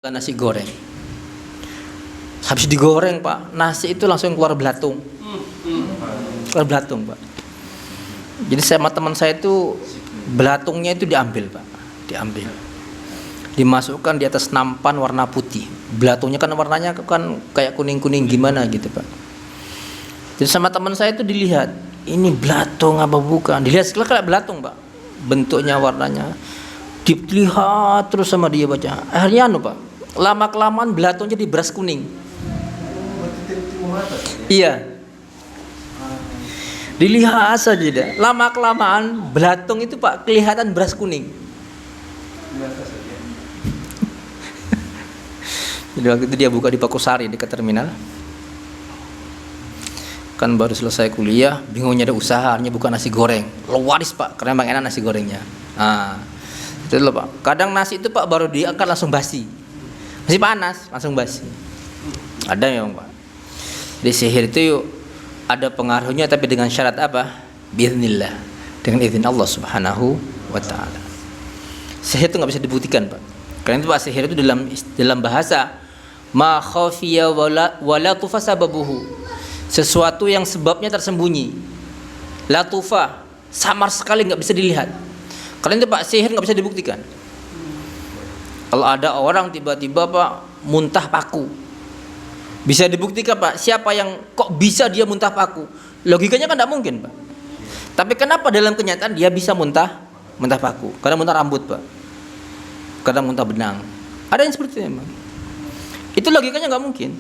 nasi goreng. Habis digoreng Pak, nasi itu langsung keluar belatung. Keluar belatung Pak. Jadi sama teman saya itu belatungnya itu diambil Pak, diambil, dimasukkan di atas nampan warna putih. Belatungnya kan warnanya kan kayak kuning-kuning gimana gitu Pak. Jadi sama teman saya itu dilihat, ini belatung apa bukan? Dilihat sekali kayak belatung Pak, bentuknya warnanya. Dilihat terus sama dia baca. Akhirnya Pak, lama kelamaan belatung jadi beras kuning. Iya. Dilihat saja dah. Lama kelamaan belatung itu Pak kelihatan beras kuning. Jadi waktu itu dia buka di Pakusari dekat terminal. Kan baru selesai kuliah, bingungnya ada usahanya buka nasi goreng. Laris Pak, karena emang enak nasi gorengnya. Itu loh Pak. Kadang nasi itu Pak baru diangkat langsung basi. Masih panas, langsung basi. Ada memang Pak. Di sihir itu yuk ada pengaruhnya, tapi dengan syarat apa? Biiznillah, dengan izin Allah Subhanahu wa taala. Sihir itu enggak bisa dibuktikan, Pak. Karena itu Pak, sihir itu dalam bahasa ma khafiya wala tufa sababuhu. Sesuatu yang sebabnya tersembunyi. La tufa, samar sekali enggak bisa dilihat. Karena itu Pak, sihir enggak bisa dibuktikan. Kalau ada orang tiba-tiba Pak muntah paku, bisa dibuktikan Pak, siapa yang kok bisa dia muntah paku? Logikanya kan tidak mungkin Pak. Tapi kenapa dalam kenyataan dia bisa muntah paku? Karena muntah rambut Pak, karena muntah benang. Ada yang seperti itu memang. Itu logikanya nggak mungkin.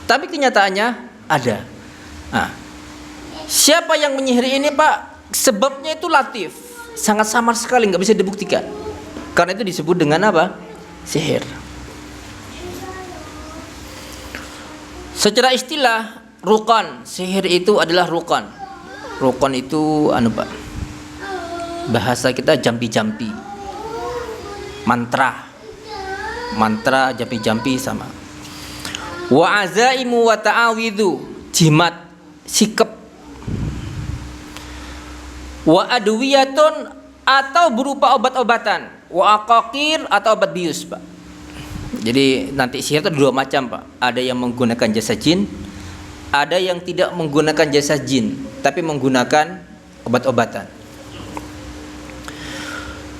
Tapi kenyataannya ada. Nah, siapa yang menyihir ini Pak? Sebabnya itu latif, sangat samar sekali, nggak bisa dibuktikan. Karena itu disebut dengan apa? Sihir. Secara istilah ruqan, sihir itu adalah ruqan. Ruqan itu Pak, bahasa kita jampi-jampi, mantra jampi-jampi sama. Wa azaimu wa ta'awidhu, jimat, sikep. Wa adwiyatun, atau berupa obat-obatan. Wa aqaqir, atau obat bius Pak. Jadi nanti sihir itu ada dua macam Pak. Ada yang menggunakan jasa jin, ada yang tidak menggunakan jasa jin, tapi menggunakan obat-obatan.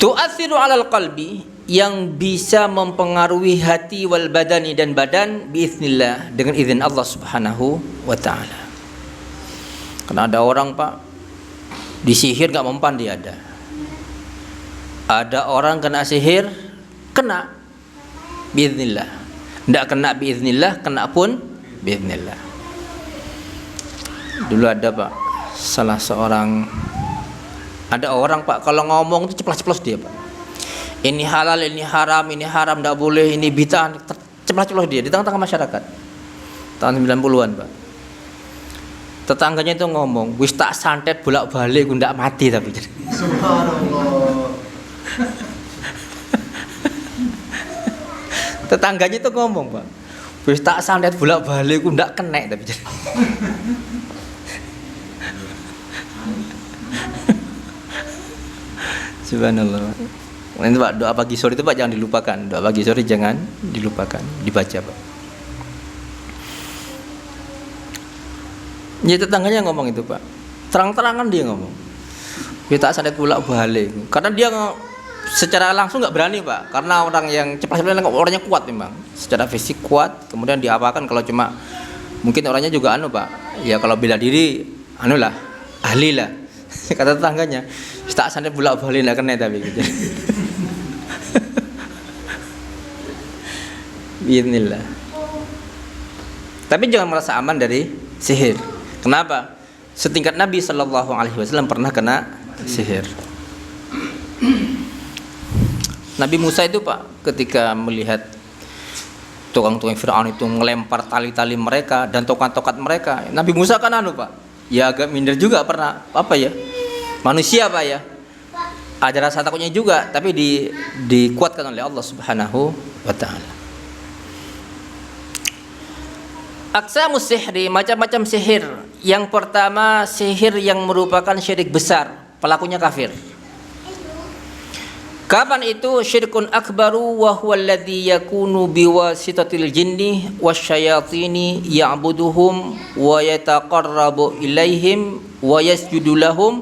Tu'athiru 'alal qalbi, yang bisa mempengaruhi hati wal badani, dan badan, biiznillah, dengan izin Allah Subhanahu wa taala. Karena ada orang Pak disihir enggak mempan dia ada. Ada orang kena sihir, kena biiznillah. Tidak kena biiznillah, kena pun biiznillah. Dulu ada Pak, ada orang Pak kalau ngomong itu ceplas-ceplos dia Pak. Ini halal, ini haram, tidak boleh, ini bid'ah, ceplas-ceplos dia di tengah-tengah masyarakat. Tahun 90-an Pak. Tetangganya itu ngomong, wis tak santet bolak-balik, ndak mati tapi. Subhanallah. Tetangganya itu ngomong Pak, wis tak santet bolak-balik, ndak kena tapi. Subhanallah. Ini Pak, doa pagi sore itu Pak jangan dilupakan. Doa pagi sore jangan dilupakan, dibaca Pak. Ya tetangganya ngomong itu Pak, terang-terangan dia ngomong, kita santet bolak-balik. Karena dia secara langsung nggak berani Pak, karena orang yang cepat-cepat orangnya kuat memang, secara fisik kuat. Kemudian diapakan kalau cuma mungkin orangnya juga Pak, ya kalau bela diri ahli lah. Kata tetangganya, tak santet bolak-balik nggak kena tapi gitu. Bismillah. Tapi jangan merasa aman dari sihir. Kenapa? Setingkat Nabi Shallallahu Alaihi Wasallam pernah kena sihir. Nabi Musa itu Pak, ketika melihat tukang-tukang Fir'aun itu ngelempar tali-tali mereka dan tokat-tokat mereka, Nabi Musa kan Pak, ya agak minder juga, pernah manusia Pak ya, ada rasa takutnya juga, tapi dikuatkan oleh Allah Subhanahu wa taala. Aqsamus sihri, macam-macam sihir. Yang pertama, sihir yang merupakan syirik besar, pelakunya kafir. Kapan itu? Syirkun akbaru wa huwa alladhi yakunu biwasitatil jinni wasyayatini ya'buduhum wa yataqarrabu ilaihim wa yasjudu lahum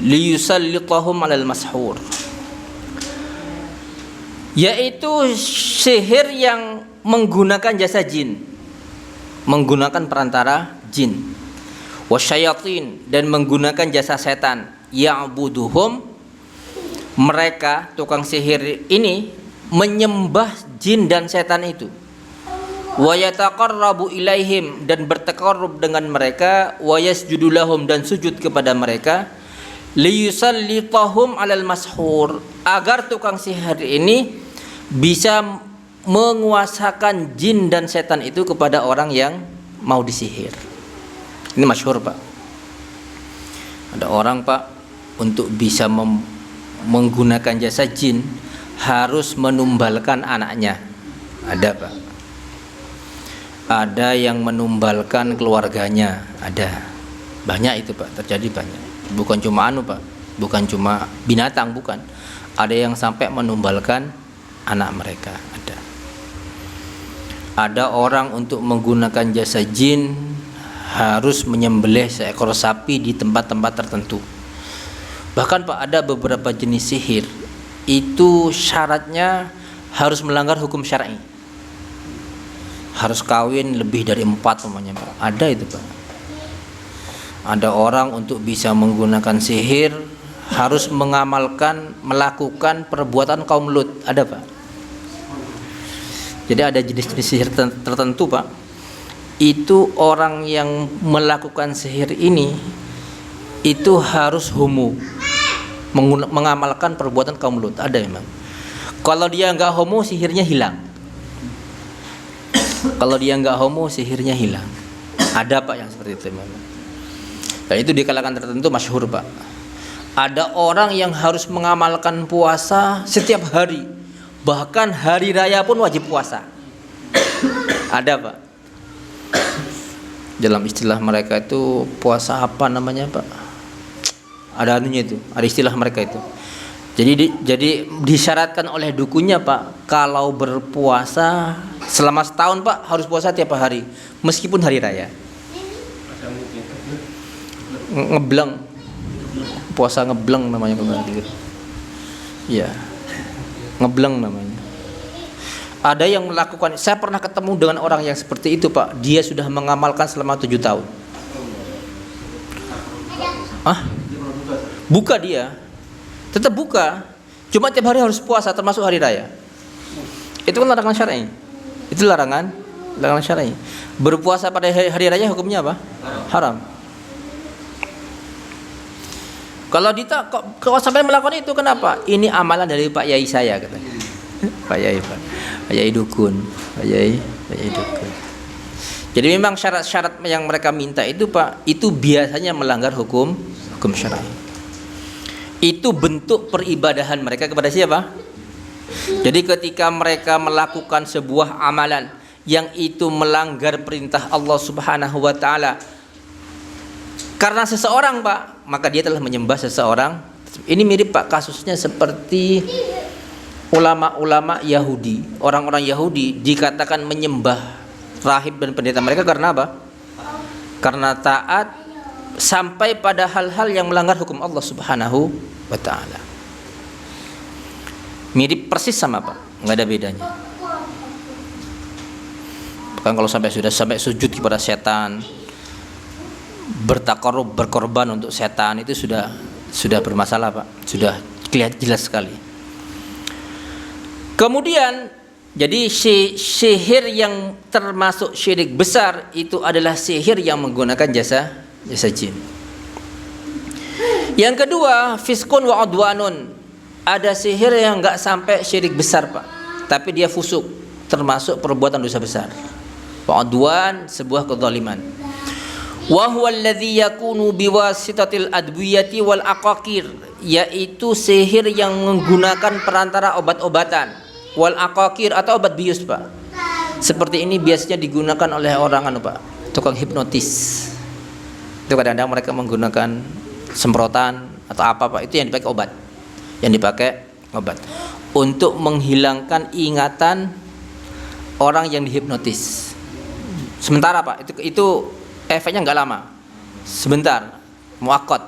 liyusallitahum 'alal mashhur. Yaitu sihir yang menggunakan jasa jin, menggunakan perantara jin, wasyayatin, dan menggunakan jasa setan. Ya'buduhum, mereka tukang sihir ini menyembah jin dan setan itu. Wa yataqarrabu ilaihim, dan bertaqarrub dengan mereka. Wa yasjudu lahum, dan sujud kepada mereka. Liyusallitahum 'alal mashhur, agar tukang sihir ini bisa menguasakan jin dan setan itu kepada orang yang mau disihir. Ini masyhur, Pak. Ada orang, Pak, untuk bisa menggunakan jasa jin harus menumbalkan anaknya. Ada, Pak. Ada yang menumbalkan keluarganya, ada. Banyak itu, Pak, terjadi banyak. Bukan cuma Pak, bukan cuma binatang, bukan. Ada yang sampai menumbalkan anak mereka, ada. Ada orang untuk menggunakan jasa jin harus menyembelih seekor sapi di tempat-tempat tertentu. Bahkan, Pak, ada beberapa jenis sihir itu syaratnya harus melanggar hukum syar'i. Harus kawin lebih dari 4 namanya, Pak. Ada itu, Pak. Ada orang untuk bisa menggunakan sihir harus melakukan perbuatan kaum Lut. Ada, Pak. Jadi ada jenis-jenis sihir tertentu, Pak. Itu orang yang melakukan sihir ini itu harus homo, mengamalkan perbuatan kaum Lut. Ada memang. Kalau dia enggak homo, sihirnya hilang. Kalau dia enggak homo, sihirnya hilang. Ada, Pak, yang seperti itu memang. Dan itu di kalangan tertentu masyhur, Pak. Ada orang yang harus mengamalkan puasa setiap hari, bahkan hari raya pun wajib puasa. Ada, Pak. Dalam istilah mereka itu puasa apa namanya, Pak? Ada anunya itu, ada istilah mereka itu. Jadi disyaratkan oleh dukunya, Pak, kalau berpuasa selama setahun, Pak, harus puasa tiap hari meskipun hari raya. Ngebleng, puasa ngebleng namanya, Pak. Iya, ngebleng namanya. Ada yang melakukan, saya pernah ketemu dengan orang yang seperti itu, Pak. Dia sudah mengamalkan selama 7 tahun. Buka dia, tetap buka. Cuma tiap hari harus puasa termasuk hari raya. Itu kan larangan syar'i. Itu larangan syar'i. Berpuasa pada hari raya hukumnya apa? Haram. Kalau sampai melakukan itu, kenapa? Ini amalan dari Pak Yai saya, katanya. Pak Yai dukun. Jadi memang syarat-syarat yang mereka minta itu, Pak, itu biasanya melanggar hukum syar'i. Itu bentuk peribadahan mereka kepada siapa? Jadi ketika mereka melakukan sebuah amalan yang itu melanggar perintah Allah Subhanahu wa taala karena seseorang, Pak, maka dia telah menyembah seseorang. Ini mirip, Pak, kasusnya seperti ulama-ulama Yahudi. Orang-orang Yahudi dikatakan menyembah rahib dan pendeta mereka karena apa? Karena taat sampai pada hal-hal yang melanggar hukum Allah Subhanahu wa ta'ala. Mirip persis sama, Pak, nggak ada bedanya. Bahkan kalau sampai sujud kepada setan, berkorban untuk setan, itu sudah bermasalah, Pak. Sudah kelihatan jelas sekali. Kemudian, jadi sihir yang termasuk syirik besar itu adalah sihir yang menggunakan jasa jin. Yang kedua, fiskun wa udwanun. Ada sihir yang enggak sampai syirik besar, Pak, tapi dia fusuk, termasuk perbuatan dosa besar. Wa udwan, sebuah kezaliman. Wa huwa alladhi yakunu biwasitatil adwiyati wal aqaqir, yaitu sihir yang menggunakan perantara obat-obatan. Wal aqaqir, atau obat bius, Pak. Seperti ini biasanya digunakan oleh orang Pak, tukang hipnotis. Itu kadang-kadang mereka menggunakan semprotan atau apa, Pak, itu yang dipakai obat, yang dipakai obat untuk menghilangkan ingatan orang yang dihipnotis. Sementara Pak, itu efeknya nggak lama, sebentar, muakkad,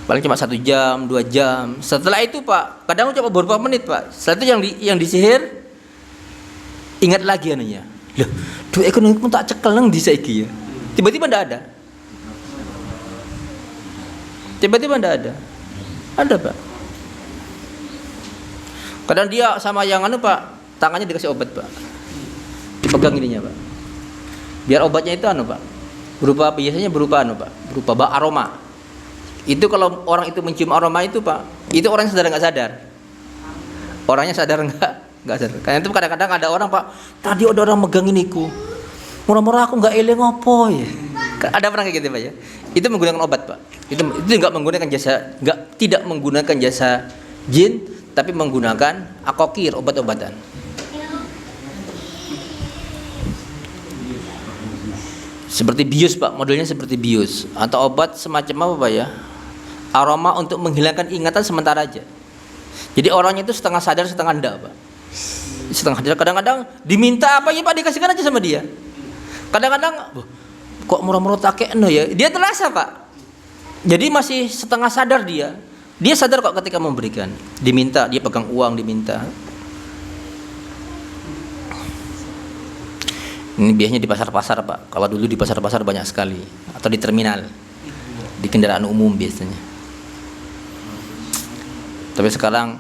paling cuma 1 jam, 2 jam. Setelah itu Pak, kadang cuma beberapa menit Pak. Setelah itu yang disihir ingat lagi anunya. Loh, duit ekonomi pun tak cekel nang di saiki ya. Tiba-tiba ndak ada. Tiba-tiba ndak ada. Ada Pak. Kadang dia sama yang anu Pak, tangannya dikasih obat Pak. Dipegang ininya Pak. Biar obatnya itu anu Pak. Biasanya berupa anu Pak, berupa aroma. Itu kalau orang itu mencium aroma itu Pak, itu orangnya sadar nggak sadar. Orangnya sadar nggak sadar. Karena itu kadang-kadang ada orang Pak, tadi ada orang megang iniku. Murah-murah aku nggak eling apa ya. Ada pernah kayak gitu Pak ya. Itu menggunakan obat Pak. Itu nggak menggunakan jasa, tidak menggunakan jasa jin, tapi menggunakan akokir, obat-obatan. Seperti bius Pak, modelnya seperti bius atau obat semacam apa Pak ya? Aroma untuk menghilangkan ingatan sementara aja. Jadi orangnya itu setengah sadar setengah enggak Pak. Setengah sadar, kadang-kadang diminta apa ya Pak, dikasihkan aja sama dia. Kadang-kadang kok murah-murah takekno ya, dia terasa Pak. Jadi masih setengah sadar dia. Dia sadar kok ketika memberikan. Diminta, dia pegang uang diminta. Ini biasanya di pasar-pasar Pak. Kalau dulu di pasar-pasar banyak sekali, atau di terminal, di kendaraan umum biasanya. Tapi sekarang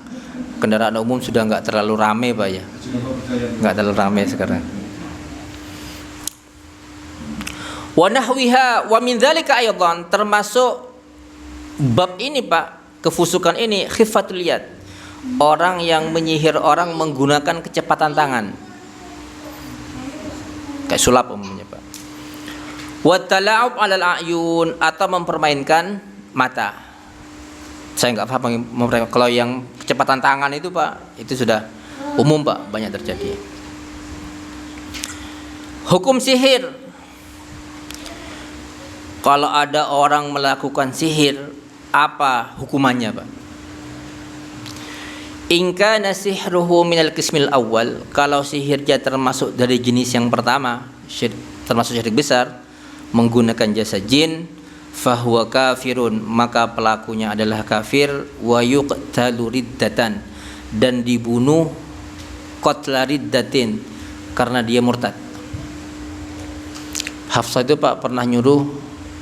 kendaraan umum sudah nggak terlalu ramai Pak ya. Nggak terlalu ramai sekarang. Wa nahwiha wa min dzalika aidan, termasuk bab ini Pak, kefusukan ini khifatul yad. Orang yang menyihir orang menggunakan kecepatan tangan. Kayak sulap umumnya Pak. Wa tala'ub 'alal a'yun, atau mempermainkan mata. Saya nggak paham kalau yang kecepatan tangan itu Pak, itu sudah umum Pak, banyak terjadi. Hukum sihir. Kalau ada orang melakukan sihir, apa hukumannya Pak? In kana sihruhu minal qismil awal, kalau sihirnya termasuk dari jenis yang pertama, termasuk syirik besar, menggunakan jasa jin, fahuwa kafirun, maka pelakunya adalah kafir, wa yuqtalu riddatan, dan dibunuh qatla riddatin, karena dia murtad. Hafsah itu Pak pernah nyuruh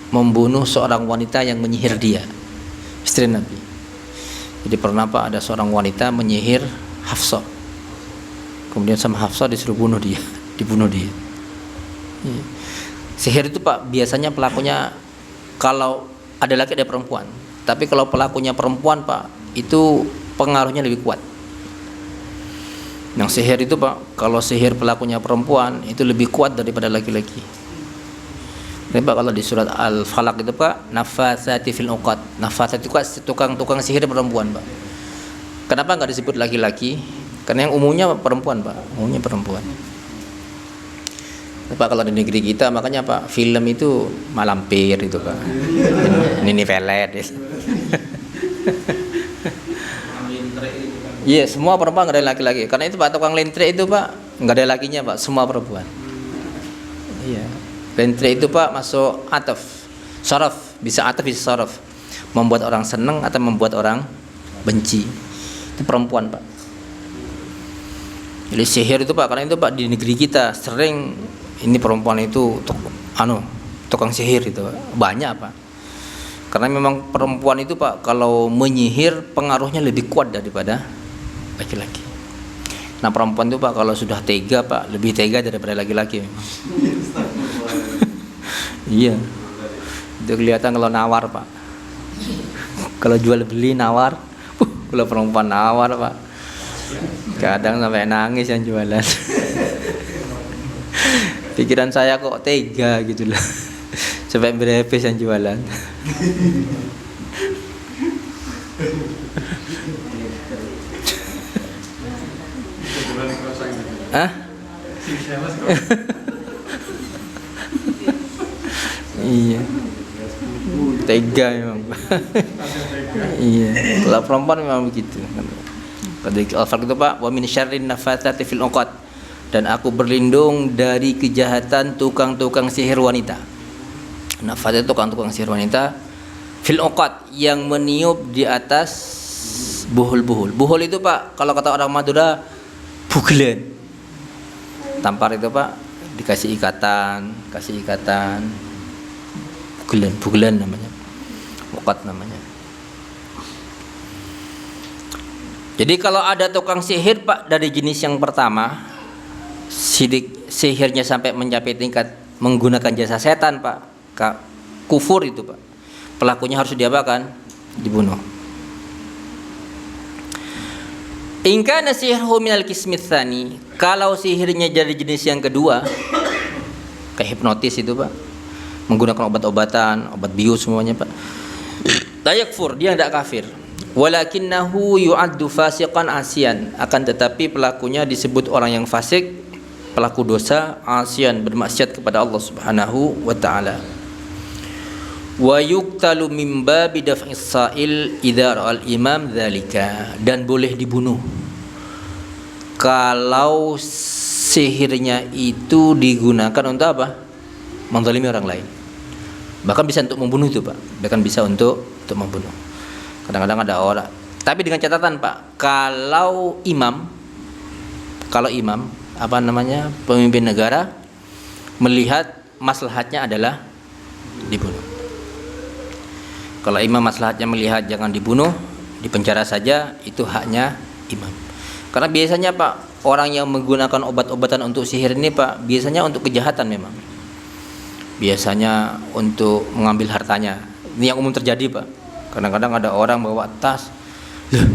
membunuh seorang wanita yang menyihir dia, istri Nabi. Jadi pernah Pak ada seorang wanita menyihir Hafsah, kemudian sama Hafsah disuruh bunuh dia, dibunuh dia. Sihir itu Pak biasanya pelakunya kalau ada laki ada perempuan, tapi kalau pelakunya perempuan Pak, itu pengaruhnya lebih kuat. Yang sihir itu Pak, kalau sihir pelakunya perempuan itu lebih kuat daripada laki-laki. Ini Pak kalau di surat Al-Falaq itu Pak, nafasati fil uqad. Nafasati itu Pak tukang sihir perempuan Pak. Kenapa nggak disebut laki-laki? Karena yang umumnya perempuan Pak, umumnya perempuan. Pak kalau di negeri kita makanya Pak film itu malampir itu Pak. Ini pelet. Iya, semua perempuan nggak ada laki-laki. Karena itu Pak tukang lentre itu Pak nggak ada lakinya Pak, semua perempuan. Iya. Lentre itu Pak masuk ataf, saraf, bisa ataf bisa saraf, membuat orang senang atau membuat orang benci. Itu perempuan Pak. Jadi sihir itu Pak, karena itu Pak di negeri kita sering ini perempuan itu tukang sihir itu Pak. Banyak Pak. Karena memang perempuan itu Pak kalau menyihir pengaruhnya lebih kuat daripada laki-laki. Nah perempuan itu Pak kalau sudah tega Pak, lebih tega daripada laki-laki memang. Iya, itu kelihatan kalau nawar Pak. Kalau jual beli nawar, kalau perempuan nawar Pak, kadang sampai nangis yang jualan. Pikiran saya kok tega gitu loh, sampai berepes yang jualan. Hah? Iya, tega memang. Iya, kalau perempuan memang begitu. Al-Falaq itu Pak, wa min syarrin nafatsati fil 'uqad, dan aku berlindung dari kejahatan tukang-tukang sihir wanita. Nafat itu tukang-tukang sihir wanita fil 'uqad, yang meniup di atas buhul-buhul. Buhul itu Pak, kalau kata orang Madura, bugelan. Tampar itu Pak, dikasih ikatan, bugelan namanya, 'uqad namanya. Jadi kalau ada tukang sihir Pak dari jenis yang pertama, sihirnya sampai mencapai tingkat menggunakan jasa setan Pak, kufur itu Pak, pelakunya harus diapakan? Dibunuh. In kana sihruhu minal qismi tsani, kalau sihirnya dari jenis yang kedua, kayak hipnotis itu Pak, menggunakan obat-obatan, obat bius semuanya Pak, la yakfur, dia tidak kafir. Walakinnahu yu'addu fasiqan asian, akan tetapi pelakunya disebut orang yang fasik, pelaku dosa, asian, bermaksiat kepada Allah Subhanahu wa taala. Wa yuqtalu min babi daf'is sa'il idza ra'al imam dzalika, dan boleh dibunuh kalau sihirnya itu digunakan untuk apa? Menzalimi orang lain. Bahkan bisa untuk membunuh itu Pak, bahkan bisa untuk membunuh. Kadang-kadang ada orang, tapi dengan catatan Pak, kalau imam apa namanya, pemimpin negara melihat maslahatnya adalah dibunuh. Kalau imam maslahatnya melihat jangan dibunuh, dipenjara saja, itu haknya imam. Karena biasanya Pak, orang yang menggunakan obat-obatan untuk sihir ini Pak, biasanya untuk kejahatan memang. Biasanya untuk mengambil hartanya. Ini yang umum terjadi Pak. Kadang-kadang ada orang bawa tas, "Loh,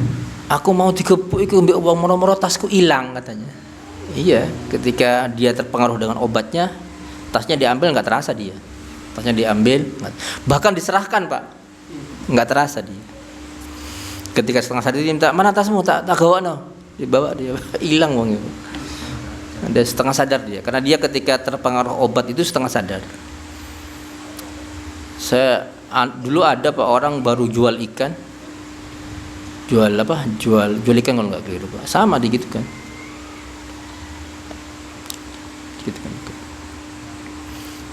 aku mau digepuk iku mbek uang moro-moro, tasku hilang," katanya. Iya, ketika dia terpengaruh dengan obatnya, tasnya diambil nggak terasa dia. Tasnya diambil, bahkan diserahkan Pak, nggak terasa dia. Ketika setengah sadar dia minta, "Mana tasmu? Tak gawa no." Dibawa dia, hilang uang itu. Ada setengah sadar dia, karena dia ketika terpengaruh obat itu setengah sadar. Dulu ada Pak orang baru jual ikan, jual ikan kalau nggak keliru Pak, sama gitu kan.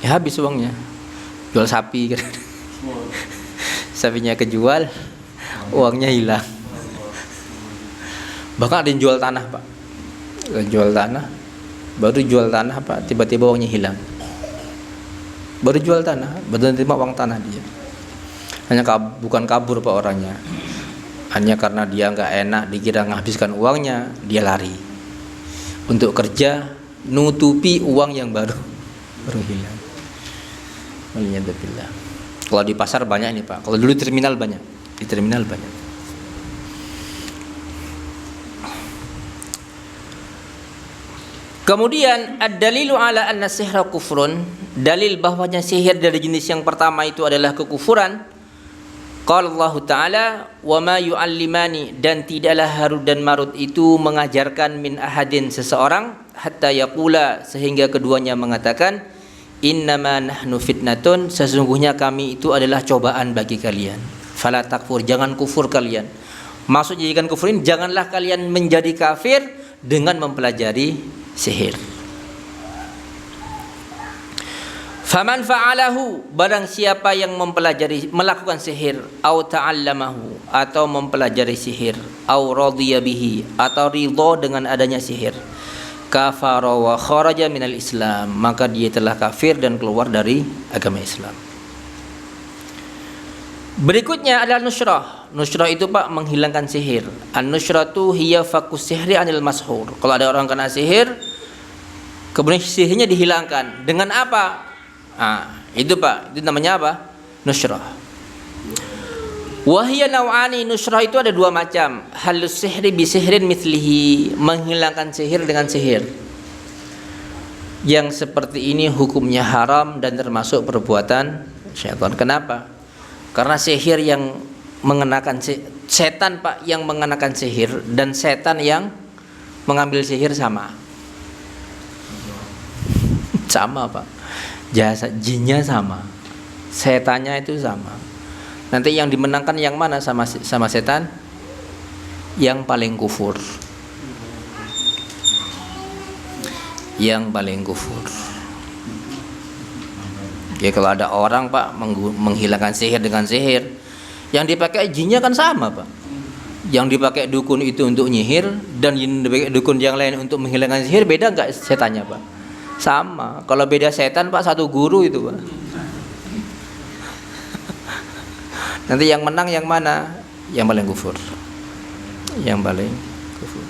Ya habis uangnya, jual sapi kan. Sapinya kejual, uangnya hilang. Bahkan ada yang jual tanah Pak, baru jual tanah Pak, tiba-tiba uangnya hilang. Baru jual tanah, baru terima uang tanah dia. Bukan kabur Pak orangnya, hanya karena dia nggak enak, dikira menghabiskan uangnya, dia lari untuk kerja nutupi uang yang baru hilang. Waliyadzubillah. Kalau di pasar banyak ini Pak, kalau dulu di terminal banyak. Kemudian ad-dalilu ala anna sihra kufrun, dalil bahwanya sihir dari jenis yang pertama itu adalah kekufuran. Qala Allah Ta'ala, wa ma yu'allimani, dan tidaklah Harut dan Marut itu mengajarkan min ahadin seseorang, hatta yaqula, sehingga keduanya mengatakan, innama nahnu fitnatun, sesungguhnya kami itu adalah cobaan bagi kalian. Fala takfur, jangan kufur kalian. Maksud jadikan kufurin, janganlah kalian menjadi kafir dengan mempelajari sihir. Faman fa'alahu, barang siapa yang melakukan sihir, au ta'allamahu, atau mempelajari sihir, au radiya bihi, atau ridha dengan adanya sihir, kafara wa kharaja minal Islam, maka dia telah kafir dan keluar dari agama Islam. Berikutnya adalah nusyrah. Nusyrah itu Pak menghilangkan sihir. An-nusyratu hiya fakus sihri anil mashur. Kalau ada orang kena sihir, kemudian sihirnya dihilangkan. Dengan apa? Itu Pak, itu namanya apa? Nusyrah. Wahya naw'ani, nusyrah itu ada dua macam. Halus sihri bi sihrin mithlihi, menghilangkan sihir dengan sihir. Yang seperti ini hukumnya haram dan termasuk perbuatan syaitan. Kenapa? Karena sihir yang mengenakan setan Pak, yang mengenakan sihir dan setan yang mengambil sihir sama Pak. Jasa jinnya sama, setannya itu sama. Nanti yang dimenangkan yang mana sama setan? yang paling kufur. Yang paling kufur. Ya kalau ada orang Pak menghilangkan sihir dengan sihir, yang dipakai jinnya kan sama Pak. Yang dipakai dukun itu untuk nyihir dan yang dipakai dukun yang lain untuk menghilangkan sihir, beda nggak setannya Pak? Sama. Kalau beda setan Pak, satu guru itu Pak. Nanti yang menang yang mana? Yang paling kufur. Yang paling kufur.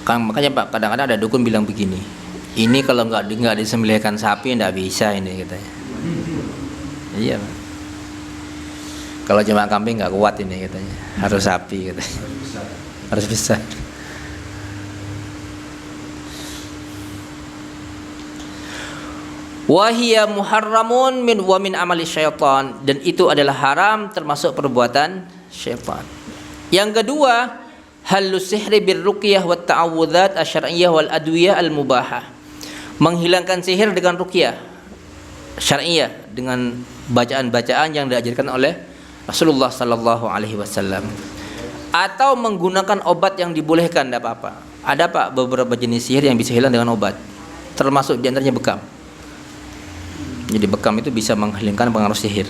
Kan makanya Pak, kadang-kadang ada dukun bilang begini, ini kalau nggak disembelihkan sapi nggak bisa ini katanya. Iya Pak. Kalau cuma kambing nggak kuat ini katanya, harus sapi katanya. Harus besar. Wahia muharramun wa min amali syaitan, dan itu adalah haram termasuk perbuatan syaitan. Yang kedua, halus sihri birruqyah wa ta'awudzat asy'ariyah wal adwiyah al mubahah. Menghilangkan sihir dengan ruqyah syar'iyah, dengan bacaan-bacaan yang diajarkan oleh Rasulullah sallallahu alaihi wasallam, atau menggunakan obat yang dibolehkan, tidak apa-apa. Ada Pak beberapa jenis sihir yang bisa hilang dengan obat, termasuk diantaranya bekam. Jadi bekam itu bisa menghilangkan pengaruh sihir.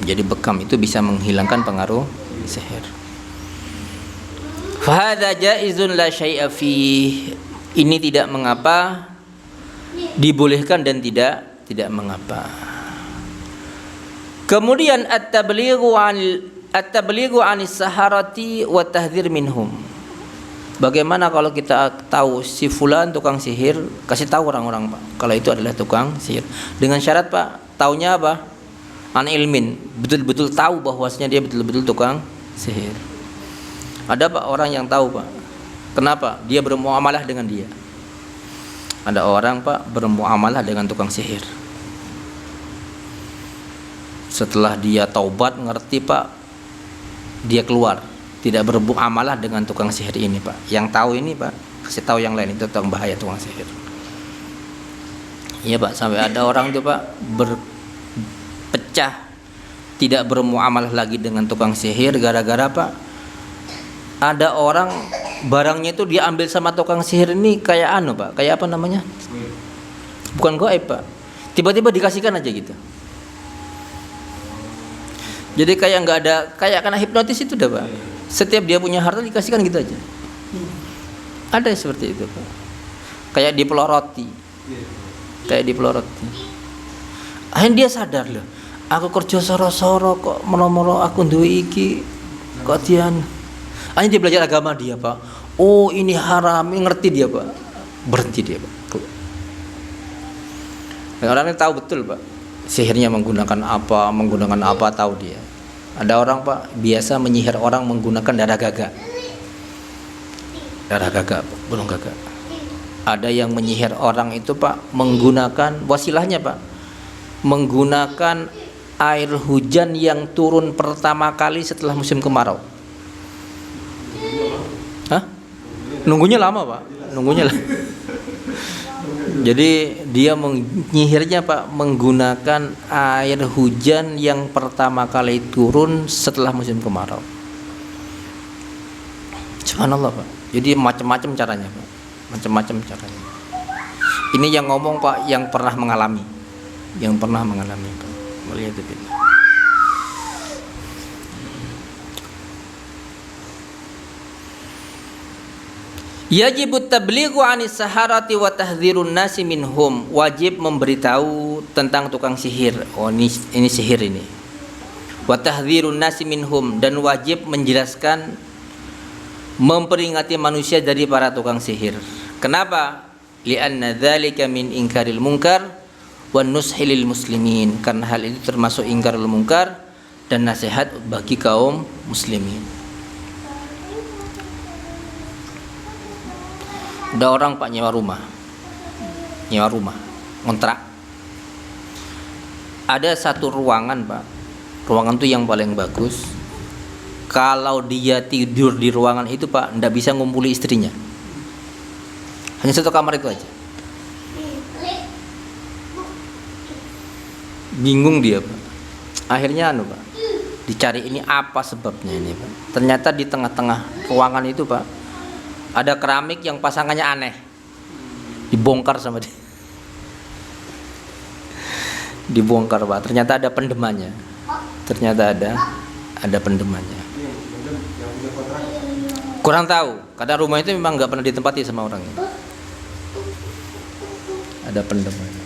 Jadi bekam itu bisa menghilangkan pengaruh sihir. Fahadza jaizun la syai'a fi. Ini tidak mengapa, dibolehkan dan tidak mengapa. Kemudian at-tablighu 'anis saharati wa tahdhir minhum. Bagaimana kalau kita tahu si fulan tukang sihir, kasih tahu orang-orang Pak, kalau itu adalah tukang sihir. Dengan syarat Pak, taunya apa? An ilmin, betul-betul tahu bahwasanya dia betul-betul tukang sihir. Ada Pak orang yang tahu Pak. Kenapa? Dia bermuamalah dengan dia. Ada orang Pak bermuamalah dengan tukang sihir. Setelah dia taubat, ngerti Pak, dia keluar, tidak bermuamalah dengan tukang sihir ini Pak. Yang tahu ini Pak, kasih tahu yang lain, itu tentang bahaya tukang sihir. Iya Pak, sampai ada orang itu Pak berpecah, tidak bermuamalah lagi dengan tukang sihir gara-gara Pak, ada orang barangnya itu dia ambil sama tukang sihir ini kayak Pak, kayak apa namanya? Bukan gaib Pak. Tiba-tiba dikasihkan aja gitu. Jadi kayak nggak ada, kayak kena hipnotis itu dah Pak. Setiap dia punya harta dikasihkan gitu aja. Ada seperti itu Pak. Kayak dipeloroti. Kayak dipeloroti. Akhirnya dia sadar loh. Aku kerja soro-soro kok moro-moro aku duwe iki kok dian. Akhirnya dia belajar agama dia Pak. Oh ini haram, ini ngerti dia Pak. Berhenti dia Pak. Dan orang ini tahu betul Pak, sihirnya menggunakan apa tahu dia. Ada orang Pak biasa menyihir orang menggunakan darah gagak. Darah gagak, burung gagak. Ada yang menyihir orang itu Pak menggunakan wasilahnya Pak, menggunakan air hujan yang turun pertama kali setelah musim kemarau. Hah? Nunggunya lama Pak, nunggunya lama. Jadi dia menyihirnya Pak menggunakan air hujan yang pertama kali turun setelah musim kemarau. Subhanallah Pak. Jadi macam-macam caranya Pak. Macam-macam caranya. Ini yang ngomong Pak yang pernah mengalami. Yang pernah mengalami Pak. Melihat itu. Yajibut tablighu 'anis saharati wa tahdhirun nasi minhum. Wajib memberitahu tentang tukang sihir. Oh ini sihir ini. Wa tahdhirun nasi minhum, dan wajib menjelaskan, memperingati manusia dari para tukang sihir. Kenapa? Li'anna dzalika min inkaril munkar wan nushi lil muslimin. Karena hal itu termasuk ingkarul munkar dan nasihat bagi kaum muslimin. Ada orang Pak nyewa rumah, kontrak. Ada satu ruangan Pak, ruangan itu yang paling bagus. Kalau dia tidur di ruangan itu Pak, ndak bisa ngumpuli istrinya. Hanya satu kamar itu aja. Bingung dia Pak. Akhirnya Pak, Dicari ini apa sebabnya ini, Pak. Ternyata di tengah-tengah ruangan itu, Pak, ada keramik yang pasangannya aneh. Dibongkar sama dia. Dibongkar, Pak. Ternyata ada pendemannya. Ternyata ada pendemannya. Kurang tahu, karena rumah itu memang nggak pernah ditempati sama orang ini. Ada pendemannya.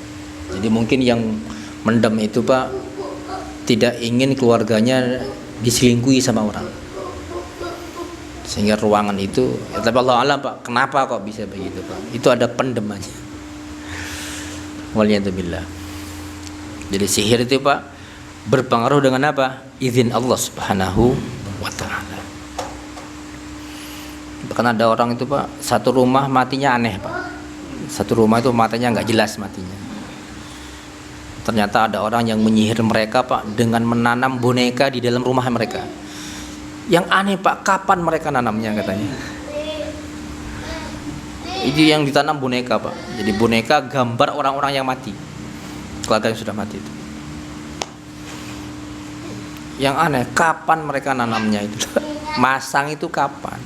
Jadi mungkin yang mendem itu, Pak, tidak ingin keluarganya diselingkuhi sama orang, sehingga ruangan itu, ya, tapi Allah alam, Pak, kenapa kok bisa begitu, Pak? Itu ada pendemannya. Waliyadzubillah. Jadi sihir itu, Pak, berpengaruh dengan apa? Izin Allah Subhanahu wa ta'ala. Bahkan ada orang itu, Pak, satu rumah matinya aneh, Pak. Satu rumah itu matanya nggak jelas matinya. Ternyata ada orang yang menyihir mereka, Pak, dengan menanam boneka di dalam rumah mereka. Yang aneh, Pak, kapan mereka nanamnya katanya? Itu yang ditanam boneka, Pak. Jadi boneka gambar orang-orang yang mati, keluarga yang sudah mati itu. Yang aneh, kapan mereka nanamnya itu? Masang itu kapan?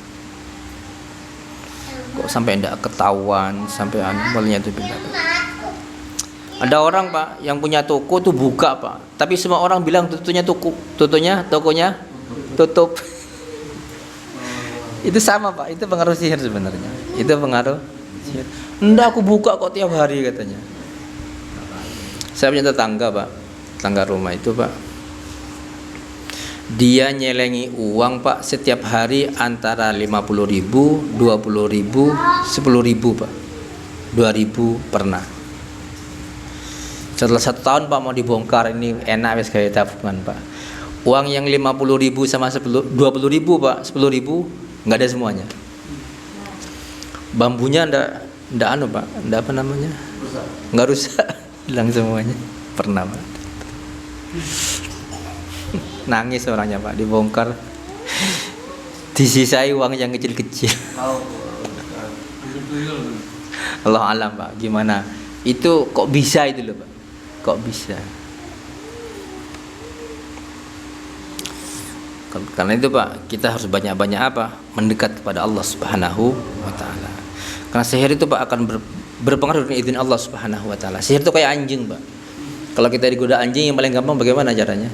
Kok sampai tidak ketahuan, sampai aneh itu bilang. Ada orang, Pak, yang punya toko tuh buka, Pak, tapi semua orang bilang tokonya tutup. Itu sama, Pak, itu pengaruh sihir sebenarnya. Itu pengaruh sihir. Enggak, aku buka kok tiap hari katanya. Saya punya tetangga, Pak, tetangga rumah itu, Pak, dia nyelengi uang, Pak, setiap hari antara 50.000, 20.000, 10.000, Pak. 2.000 pernah. Setelah 1 tahun, Pak, mau dibongkar, ini enak wes kayak tabungan, Pak. Uang yang 50.000 sama 20.000, Pak, 10.000 nggak ada semuanya. Bambunya ndak anu, Pak, ndak apa namanya, nggak rusak, hilang semuanya. Pernah, Pak. Nangis orangnya, Pak, dibongkar, disisai uang yang kecil-kecil. Allah alam, Pak, gimana itu kok bisa itu loh, Pak, kok bisa? Karena itu, Pak, kita harus banyak-banyak apa? Mendekat kepada Allah Subhanahu wa ta'ala. Karena sihir itu, Pak, akan berpengaruh dengan izin Allah Subhanahu wa ta'ala. Sihir itu kayak anjing, Pak. Kalau kita digoda anjing, yang paling gampang bagaimana caranya?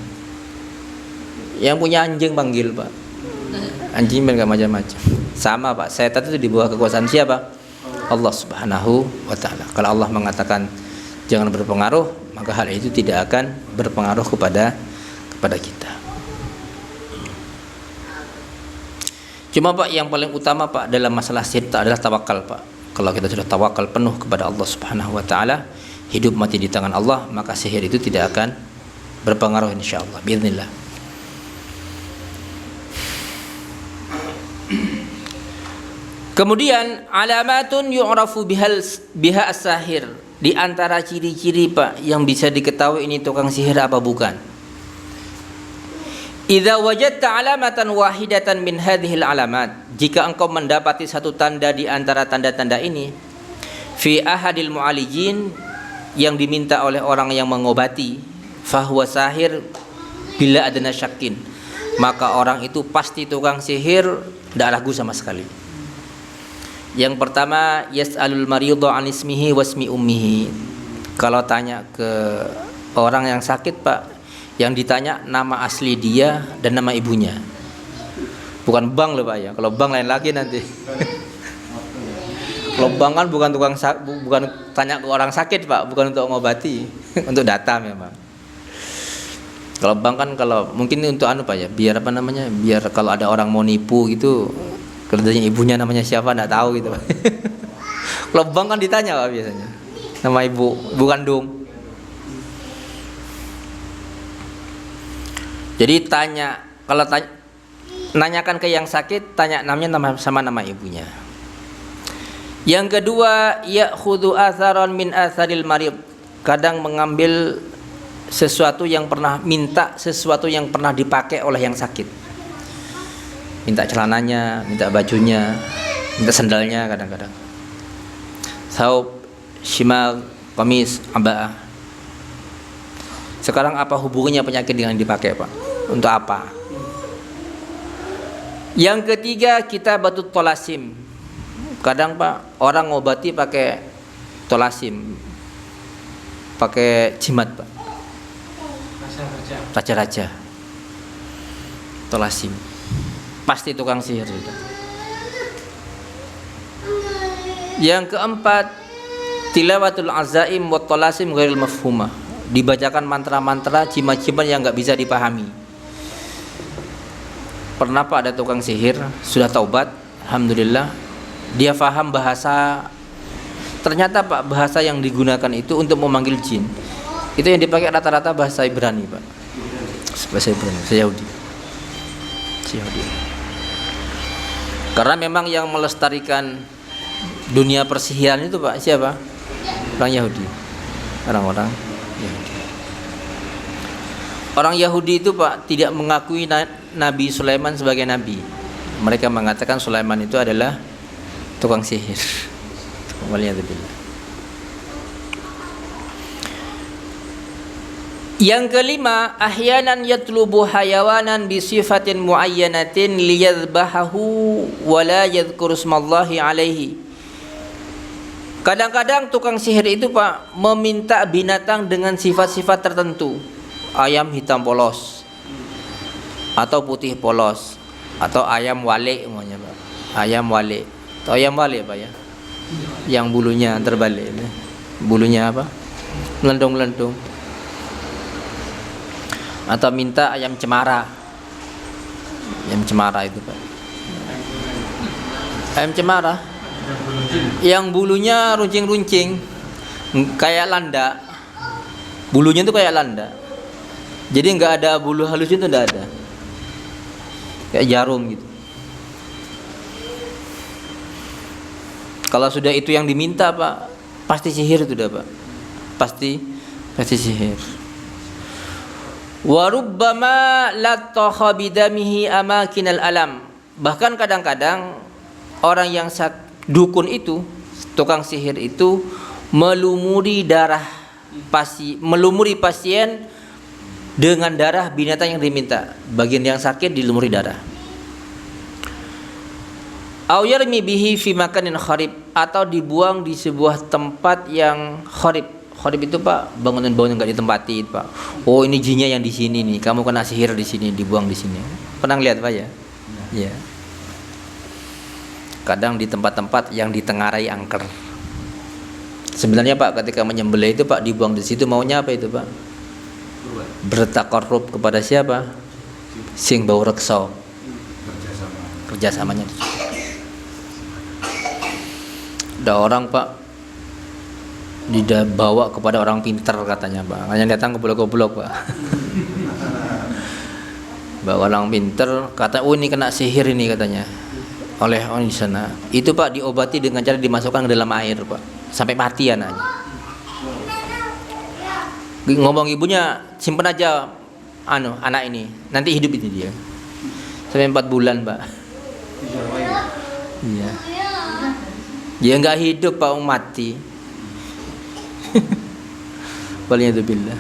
Yang punya anjing panggil, Pak. Anjing enggak macam-macam. Sama, Pak, setan itu di bawah kekuasaan siapa? Allah Subhanahu wa ta'ala. Kalau Allah mengatakan jangan berpengaruh, maka hal itu tidak akan berpengaruh kepada kita. Cuma, Pak, yang paling utama, Pak, dalam masalah sihir adalah tawakal, Pak. Kalau kita sudah tawakal penuh kepada Allah Subhanahu wa ta'ala, hidup mati di tangan Allah, maka sihir itu tidak akan berpengaruh insyaallah, biiznillah. Kemudian alamatun yu'rafu biha as-sahir. Di antara ciri-ciri, Pak, yang bisa diketahui ini tukang sihir apa bukan. Idza wajadta alamatan wahidatan min hadhil alamat, jika engkau mendapati satu tanda di antara tanda-tanda ini, fi ahadil mu'alijin, yang diminta oleh orang yang mengobati, fahuwa sahir bila adna syakin, maka orang itu pasti tukang sihir, tidak ragu sama sekali. Yang pertama, yas'alul maridha an ismihi wasmi ummihi. Kalau tanya ke orang yang sakit, Pak, yang ditanya nama asli dia dan nama ibunya. Bukan bank loh, Pak, ya. Kalau bank lain lagi nanti. Kalau bank kan bukan tanya ke orang sakit, Pak, bukan untuk mengobati, untuk data memang. Kalau bank kan kalau mungkin untuk anu, Pak, ya, biar apa namanya? Biar kalau ada orang mau nipu gitu, kerjanya ibunya namanya siapa enggak tahu gitu, Pak. Kalau bank kan ditanya, Pak, biasanya. Nama ibu, bukan dong. Jadi nanyakan ke yang sakit, tanya namanya sama nama ibunya. Yang kedua, ya'khudhu atharan min atharil marid. Kadang mengambil sesuatu yang pernah dipakai oleh yang sakit. Minta celananya, minta bajunya, minta sandalnya kadang-kadang. Saub, shimal, qamis, aba'ah. Sekarang apa hubungannya penyakit dengan dipakai, Pak? Untuk apa? Yang ketiga, kita batut tolasim. Kadang Pak, orang ngobati pakai tolasim, pakai jimat Pak. Raja-raja. Tolasim. Pasti tukang sihir itu. Yang keempat, tilawatul azaim wa tolasim ghairil mafhumah. Dibacakan mantra-mantra, jimat-jimat yang nggak bisa dipahami. Pernah Pak ada tukang sihir, sudah taubat, alhamdulillah, dia faham bahasa. Ternyata Pak, bahasa yang digunakan itu untuk memanggil jin, itu yang dipakai rata-rata bahasa Ibrani Pak. Bahasa Ibrani, Yahudi. Karena memang yang melestarikan dunia persihiran itu Pak, siapa? Orang Yahudi. Orang-orang Yahudi. Orang Yahudi itu Pak tidak mengakui Nabi Sulaiman sebagai nabi. Mereka mengatakan Sulaiman itu adalah tukang sihir. Waliyadzubillah. Yang kelima, ahyanan yatlubu hayawanan bi sifatin muayyanatin liyadhbahahu wa la yadhkuru ismallahi alaihi. Kadang-kadang tukang sihir itu Pak meminta binatang dengan sifat-sifat tertentu. Ayam hitam polos atau putih polos, atau ayam wale namanya Pak. Ayam wale. Atau ayam wale Pak ya? Yang bulunya terbalik. Bulunya apa? Melendung-melendung. Atau minta ayam cemara. Ayam cemara itu Pak. Ayam cemara yang bulunya runcing-runcing kayak landa. Bulunya itu kayak landa. Jadi nggak ada bulu halus, itu nggak ada. Kayak jarum gitu. Kalau sudah itu yang diminta Pak, pasti sihir itu dah Pak. Pasti sihir. Wa rubbama lattaha bidamihi amakinal alam. Bahkan kadang-kadang orang yang dukun itu, tukang sihir itu melumuri pasien dengan darah binatang yang diminta. Bagian yang sakit dilumuri darah. Au yarmi bihi fi makanin kharib, atau dibuang di sebuah tempat yang kharib. Kharib itu Pak, bangunan-bangunan enggak ditempati Pak. Oh, ini jinnya yang di sini nih. Kamu kena sihir di sini, dibuang di sini. Pernah lihat Pak ya? Iya. Kadang di tempat-tempat yang ditengarai angker. Sebenarnya Pak, ketika menyembelih itu Pak dibuang di situ, maunya apa itu Pak? Bertakarrub kepada siapa? Sing bau reksa. Kerjasamanya. Ada orang Pak dibawa kepada orang pintar katanya Pak. Hanya datang ke goblok-goblok Pak. Bawa orang pintar, kata oh ini kena sihir ini katanya. Oleh orang di sana. Itu Pak diobati dengan cara dimasukkan ke dalam air Pak. Sampai mati anaknya. Ngomong ibunya, simpen aja anak ini, nanti hidup itu dia. Sampai 4 bulan Pak. Iya. Dia nggak hidup Pak, mati. Waliyadzubillah.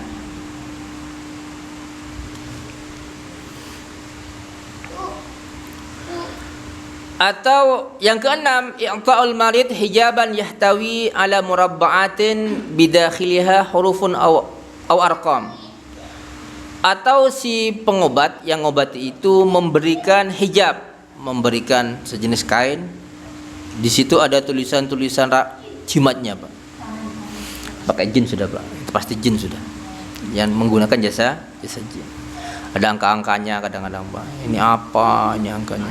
Atau yang keenam, i'ta'ul marid hijaban yahtawi ala murabba'atin bidakhiliha hurufun aw arqam. Atau si pengobat yang ngobati itu memberikan hijab, memberikan sejenis kain. Di situ ada tulisan-tulisan jimatnya Pak. Pakai jin sudah Pak. Itu pasti jin sudah. Yang menggunakan jasa jin. Ada angka-angkanya kadang-kadang Pak. Ini apa? Ini angkanya.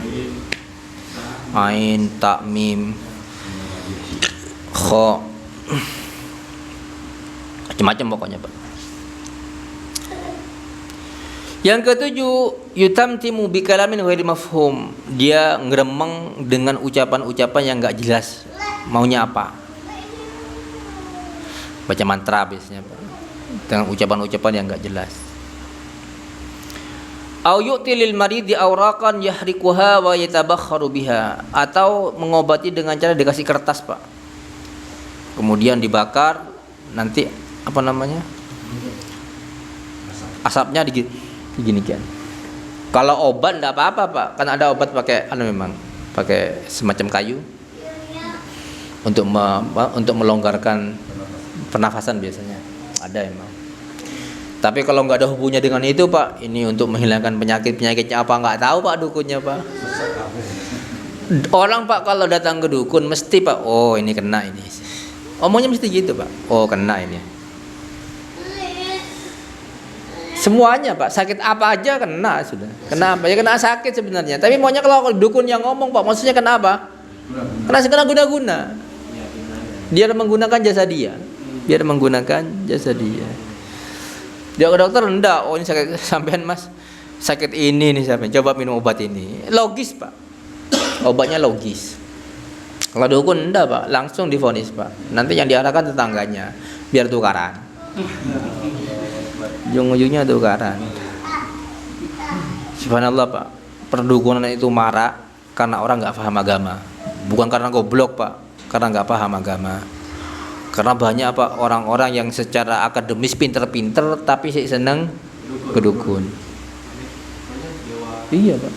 Ain, ta, mim, kha, macam-macam pokoknya Pak. Yang ketujuh, yutamtimu bikalamin ghairi mafhum. Dia ngeremeng dengan ucapan-ucapan yang enggak jelas maunya apa. Baca mantra biasanya Pak. Dengan ucapan-ucapan yang enggak jelas. Au yu'ti lil maridi awraqan yahrikuha wa yatabakharu biha, atau mengobati dengan cara dikasih kertas Pak. Kemudian dibakar, nanti apa namanya? Asapnya diginikan. Kalau obat enggak apa-apa Pak, kan ada obat pakai memang pakai semacam kayu untuk melonggarkan pernafasan biasanya. Ada emang. Tapi kalau nggak ada hubungannya dengan itu Pak, ini untuk menghilangkan penyakitnya apa nggak tahu Pak dukunnya Pak. Orang Pak kalau datang ke dukun mesti Pak, oh ini kena ini. Omongnya mesti gitu Pak, oh kena ini. Semuanya Pak, sakit apa aja kena sudah. Kenapa? Ya kena sakit sebenarnya. Tapi maunya kalau dukun yang ngomong Pak, maksudnya kenapa? Kena guna-guna. Dia menggunakan jasa dia. Biar menggunakan jasa dia. Dia ke dokter enggak, oh ini sakit sampean Mas. Sakit ini nih sampean, coba minum obat ini. Logis Pak. Obatnya logis. Kalau dukun enggak Pak, langsung divonis Pak. Nanti yang diarahkan tetangganya biar tukaran. Ujung-ujungnya tukaran. Subhanallah Pak. Perdukunan itu marak karena orang enggak paham agama. Bukan karena goblok Pak, karena enggak paham agama. Karena banyak apa orang-orang yang secara akademis pinter-pinter tapi sih seneng kedukun. Iya Pak.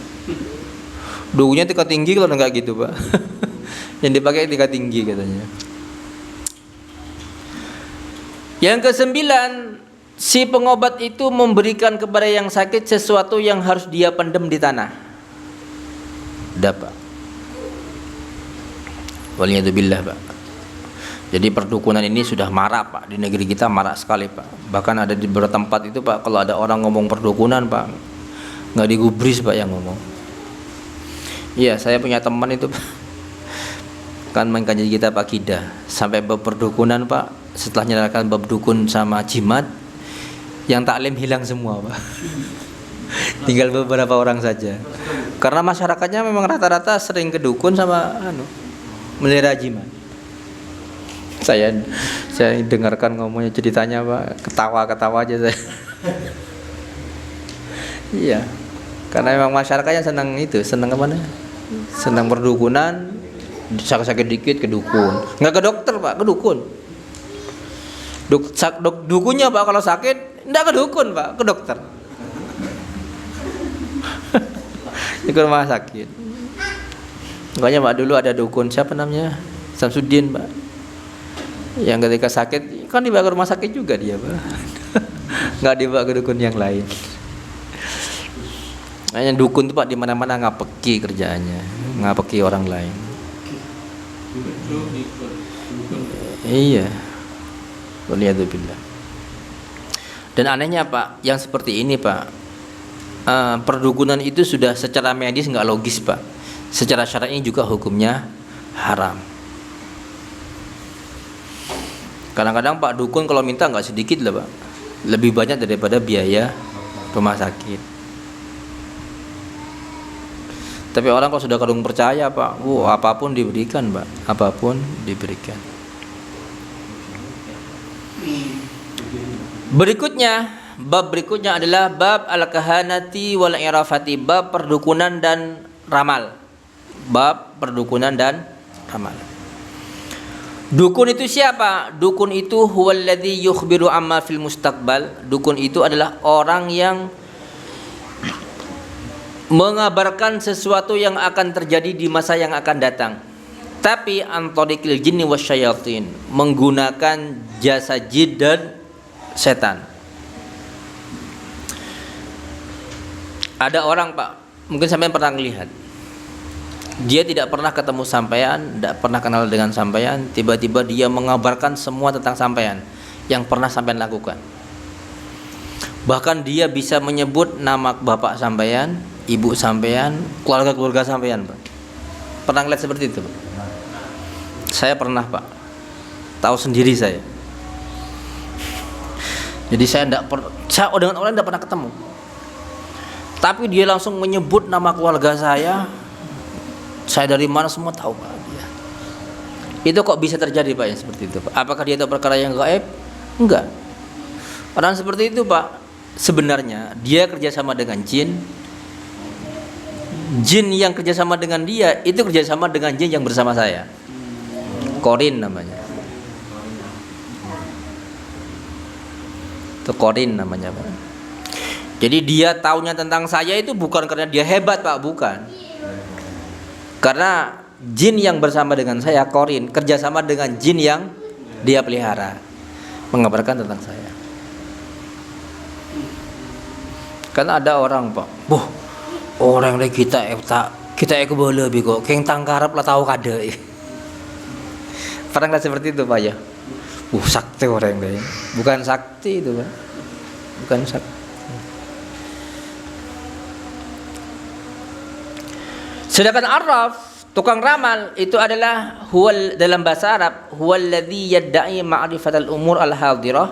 Dukunnya tingkat tinggi kalau enggak gitu Pak. Yang dipakai tingkat tinggi katanya. Yang ke-9, si pengobat itu memberikan kepada yang sakit sesuatu yang harus dia pendam di tanah. Dapat. Waliyadzubillah Pak. Jadi perdukunan ini sudah marak Pak, di negeri kita marak sekali Pak. Bahkan ada di beberapa tempat itu Pak, kalau ada orang ngomong perdukunan Pak, nggak digubris Pak yang ngomong. Iya, saya punya teman itu Pak, kan main kajian kita Pak Kida, sampai bab perdukunan Pak, setelah menyerahkan bab dukun sama jimat, yang taklim hilang semua Pak. Tinggal beberapa orang saja. Karena masyarakatnya memang rata-rata sering ke dukun sama melihara jimat. Saya dengarkan ngomongnya ceritanya Pak, ketawa aja saya. Iya, karena memang masyarakatnya senang itu, senang apa nih? Senang perdukunan, sakit dikit ke dukun, nggak ke dokter Pak, ke dukun. Dukunnya Pak kalau sakit, nggak ke dukun Pak, ke dokter. Ke rumah sakit. Makanya Pak dulu ada dukun siapa namanya? Samsudin Pak. Yang ketika sakit kan dibawa ke rumah sakit juga dia Pak. Nggak dibawa ke dukun yang lain. Hanya dukun tuh Pak di mana-mana ngapeki kerjaannya, ngapeki orang lain. Iya. Waliyadzubillah. Dan anehnya Pak, yang seperti ini Pak, perdukunan itu sudah secara medis nggak logis Pak. Secara syar'i juga hukumnya haram. Kadang-kadang Pak dukun kalau minta nggak sedikit lah Pak, lebih banyak daripada biaya rumah sakit. Tapi orang kalau sudah kadung percaya Pak, apapun diberikan Pak, apapun diberikan. Bab berikutnya adalah bab al-kahanati wal irafati, bab perdukunan dan ramal. Bab perdukunan dan ramal. Dukun itu siapa? Dukun itu huwallazi yukhbiru amma fil mustaqbal. Dukun itu adalah orang yang mengabarkan sesuatu yang akan terjadi di masa yang akan datang. Tapi antodikil jinni wasyayatin, menggunakan jasa jin dan setan. Ada orang Pak, mungkin sampean pernah melihat, dia tidak pernah ketemu sampean, tidak pernah kenal dengan sampean, tiba-tiba dia mengabarkan semua tentang sampean yang pernah sampean lakukan. Bahkan dia bisa menyebut nama bapak sampean, ibu sampean, keluarga-keluarga sampean Pak. Pernah ngeliat seperti itu Pak? Saya pernah Pak, tahu sendiri saya. Jadi saya dengan orang tidak pernah ketemu, tapi dia langsung menyebut nama keluarga saya dari mana semua tahu Pak dia. Itu kok bisa terjadi Pak yang seperti itu Pak? Apakah dia tahu perkara yang gaib? Enggak. Orang seperti itu Pak, sebenarnya dia kerjasama dengan jin. Jin yang kerjasama dengan dia itu kerjasama dengan jin yang bersama saya. Korin namanya. Itu korin namanya Pak. Jadi dia taunya tentang saya itu bukan karena dia hebat Pak, bukan. Karena jin yang bersama dengan saya, Korin, kerjasama dengan jin yang dia pelihara, mengabarkan tentang saya. Karena ada orang Pak, orang dari kita boleh bego, keng tangkarap lah tahu kade. Pernah nggak seperti itu Pak ya? Sakti orang deh, bukan sakti itu Pak, bukan sakti. Sedangkan arraf, tukang ramal itu adalah huwal, dalam bahasa Arab, huwallazi yadda'i ma'rifatal umur al-hadirah.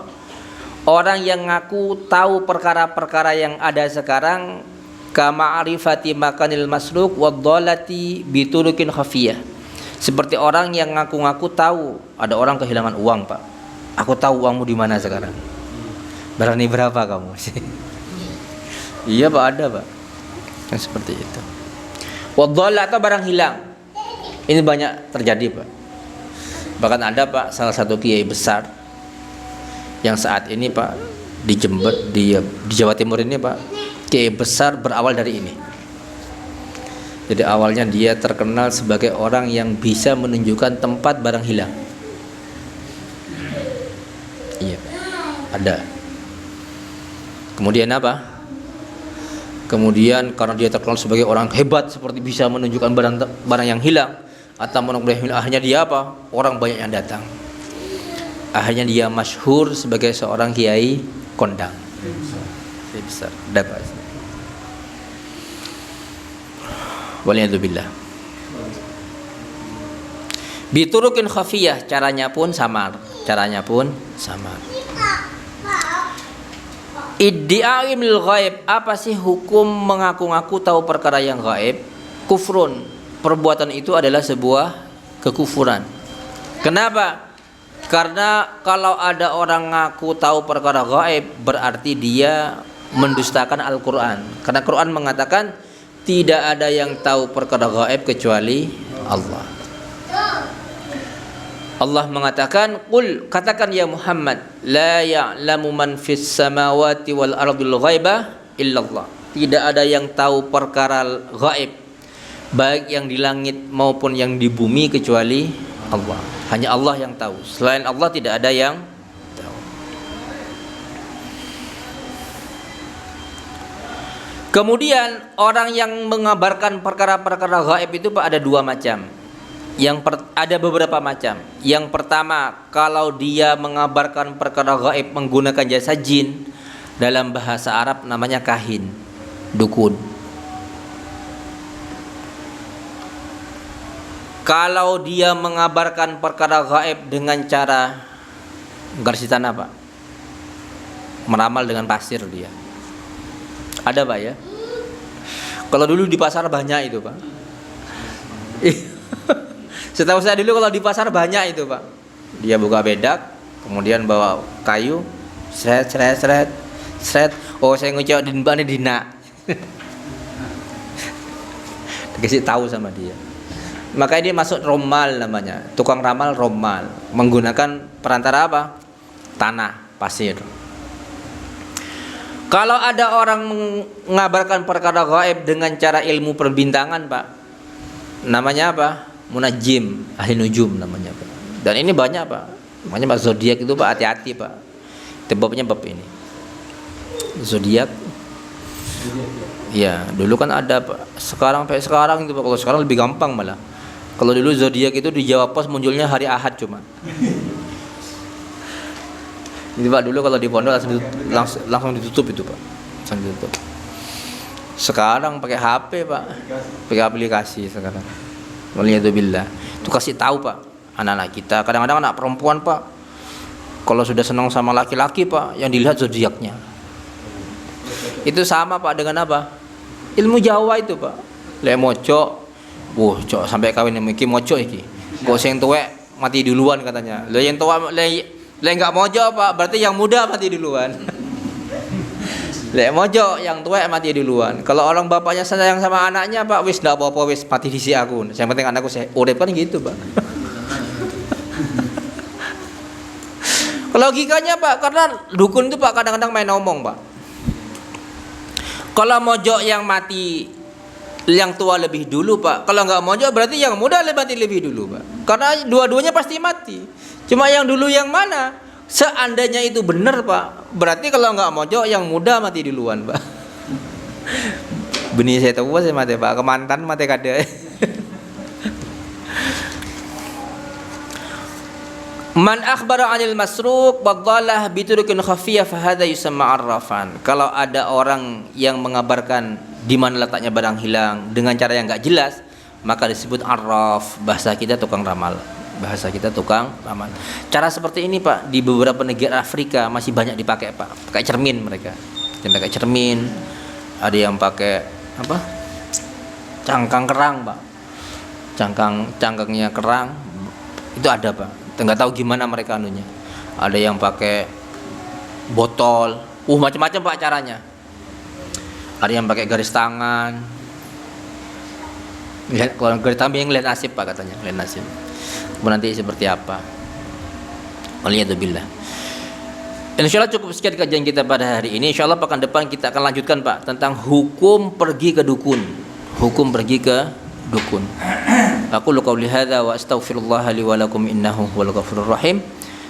Orang yang ngaku tahu perkara-perkara yang ada sekarang, ka ma'rifati makanil masluk wadh-dhalati biturukin khafiyah. Seperti orang yang ngaku-ngaku tahu ada orang kehilangan uang, Pak. Aku tahu uangmu di mana sekarang. Berani berapa kamu? Iya, Pak, ada, Pak. Yang seperti itu. Wadhallah atau barang hilang. Ini banyak terjadi Pak. Bahkan ada Pak salah satu kiai besar yang saat ini Pak di Jember, di Jawa Timur ini Pak, kiai besar berawal dari ini. Jadi awalnya dia terkenal sebagai orang yang bisa menunjukkan tempat barang hilang. Iya, ada. Kemudian apa? Kemudian karena dia terkenal sebagai orang hebat, seperti bisa menunjukkan barang yang hilang atau akhirnya dia apa? Orang banyak yang datang. Akhirnya dia masyhur sebagai seorang kiai kondang. Kiai besar. Dapat. Waliyadzubillah. Biturukin khafiyah, caranya pun samar. Iddi'a'imil ghaib, apa sih hukum mengaku-ngaku tahu perkara yang gaib? Kufrun, perbuatan itu adalah sebuah kekufuran. Kenapa? Karena kalau ada orang ngaku tahu perkara gaib, berarti dia mendustakan Al-Quran. Karena Quran mengatakan tidak ada yang tahu perkara gaib kecuali Allah. Allah mengatakan, "Qul," katakan ya Muhammad, "la ya'lamu man fis samawati wal ardil ghaiba illallah." Tidak ada yang tahu perkara gaib, baik yang di langit maupun yang di bumi, kecuali Allah. Hanya Allah yang tahu. Selain Allah tidak ada yang tahu. Kemudian orang yang mengabarkan perkara-perkara gaib itu Pak ada dua macam. Ada beberapa macam. Yang pertama, kalau dia mengabarkan perkara gaib menggunakan jasa jin, dalam bahasa Arab namanya kahin, dukun. Kalau dia mengabarkan perkara gaib dengan cara garis tanah Pak, meramal dengan pasir dia. Ada Pak ya? Kalau dulu di pasar banyak itu Pak. Setahu saya dulu kalau di pasar banyak itu Pak. Dia buka bedak, kemudian bawa kayu, seret. Oh saya ngucap di mbak dina. Dikasih tahu sama dia. Makanya dia masuk romal namanya, tukang ramal romal, menggunakan perantara apa? Tanah, pasir. Kalau ada orang mengabarkan perkara gaib dengan cara ilmu perbintangan Pak, namanya apa? Munajim, ahli nujum namanya Pak. Dan ini banyak Pak. Makanya Pak zodiak itu Pak, hati-hati Pak. Itu babnya bab ini. Zodiak. Ya, dulu kan ada Pak. Sekarang itu Pak. Kalau sekarang lebih gampang malah. Kalau dulu zodiak itu di Jawa Pos munculnya hari Ahad cuma. Ini Pak, dulu kalau di pondok langsung ditutup itu Pak. Langsung ditutup. Sekarang pakai HP Pak. Pakai aplikasi sekarang. Waliyadzubillah. Itu kasih tahu Pak anak-anak kita. Kadang-kadang anak perempuan Pak, kalau sudah senang sama laki-laki Pak, yang dilihat zodiaknya. Itu sama Pak dengan apa? Ilmu Jawa itu Pak. Lek moco, cok sampai kawin iki moco iki. Kok sing tuwek mati duluan katanya. Lah yang tua le enggak mojo Pak, berarti yang muda mati duluan. Lek mojo yang tua mati duluan. Kalau orang bapaknya sayang sama anaknya Pak, wis ndak apa-apa, wis mati disi aku. Yang penting anakku urip kan gitu Pak. Logikanya Pak, karena dukun itu Pak kadang-kadang main omong Pak. Kalau mojok yang mati yang tua lebih dulu Pak. Kalau nggak mojok berarti yang muda mati lebih dulu Pak. Karena dua-duanya pasti mati. Cuma yang dulu yang mana? Seandainya itu benar Pak, berarti kalau nggak mojok yang muda mati duluan Pak. Benih saya tahu saya mati Pak, kemantan mati kada. Man akhbara 'anil masruq badalah biturukin khafiyah fa hadza yusamma 'arrafan. Kalau ada orang yang mengabarkan di mana letaknya barang hilang dengan cara yang enggak jelas, maka disebut arraf. Bahasa kita tukang ramal. Bahasa kita tukang ramal. Cara seperti ini Pak di beberapa negara Afrika masih banyak dipakai Pak. Pakai cermin mereka. Yang pakai cermin, ada yang pakai apa? Cangkang kerang Pak. Cangkangnya kerang itu ada Pak. Nggak tahu gimana mereka anunya. Ada yang pakai botol, macam-macam Pak caranya. Ada yang pakai garis tangan. Lihat kalau garis tangan yang lihat nasib Pak katanya, lihat nasib. Nanti seperti apa? Waliyadzubillah. Insyaallah cukup sekian kajian kita pada hari ini. Insyaallah pekan depan kita akan lanjutkan Pak tentang hukum pergi ke dukun. Hukum pergi ke dukun. Aku qauli hadza wa astaghfirullah li wa lakum innahu huwal ghafurur rahim.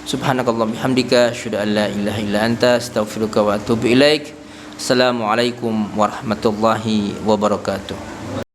Subhanakallahumma bihamdika asyhadu an la ilaha illa anta astaghfiruka wa atubu ilaik. Assalamualaikum warahmatullahi wabarakatuh.